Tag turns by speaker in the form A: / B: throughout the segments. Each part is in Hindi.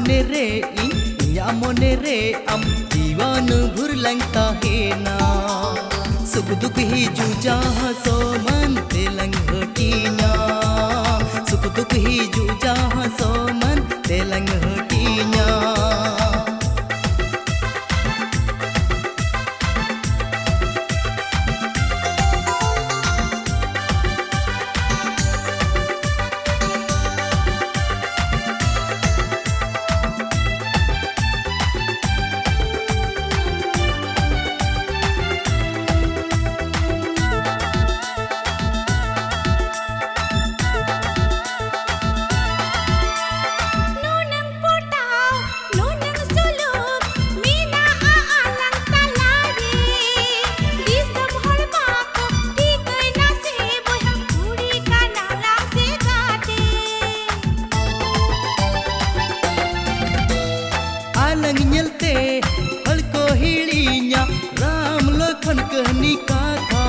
A: mone re inya mone re am जीवन भर लंगता है ना सुख दुख ही जूझा सो मन ते लंग हटीना सुख दुख ही जूझा सो मन ते लंग हटीना nyelते हल को हिड़ीnya राम लखन कहनी कथा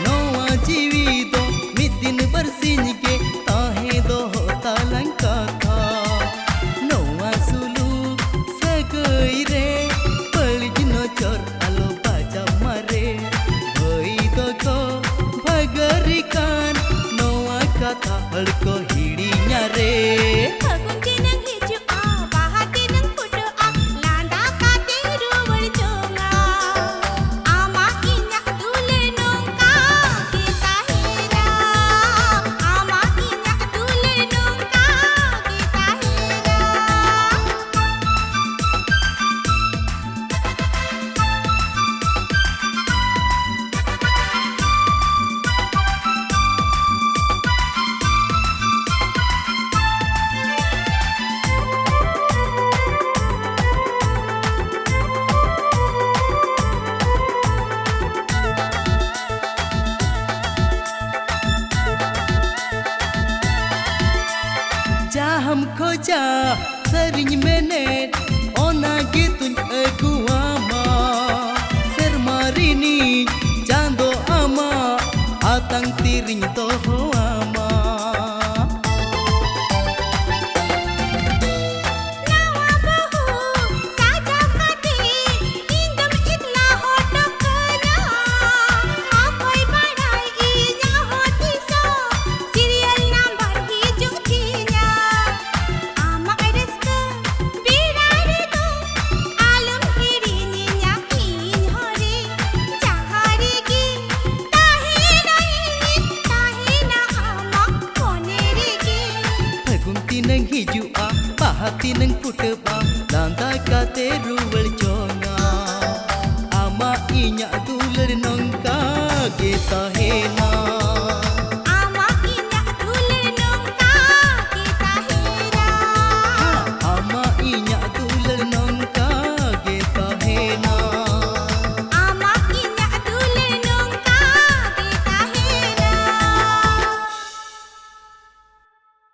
A: नवा जीवी दो मिदिन बरसिन के ताहे दो होता लंका था नवा सुलूक सगई रे पलजनो चोर आलो बाजा मारे भई दो को भगरिकान नवा कथा हल को हिड़ीnya रे हम खोजा सरिंग मेनेट ओना गितुन अगुआमा सरमारिनी चांदो आमा आतंग तिरिंग तो हो आमा nang hijua pahati nang puteba landa kate ruwal jonga ama inya dular nongka kita hena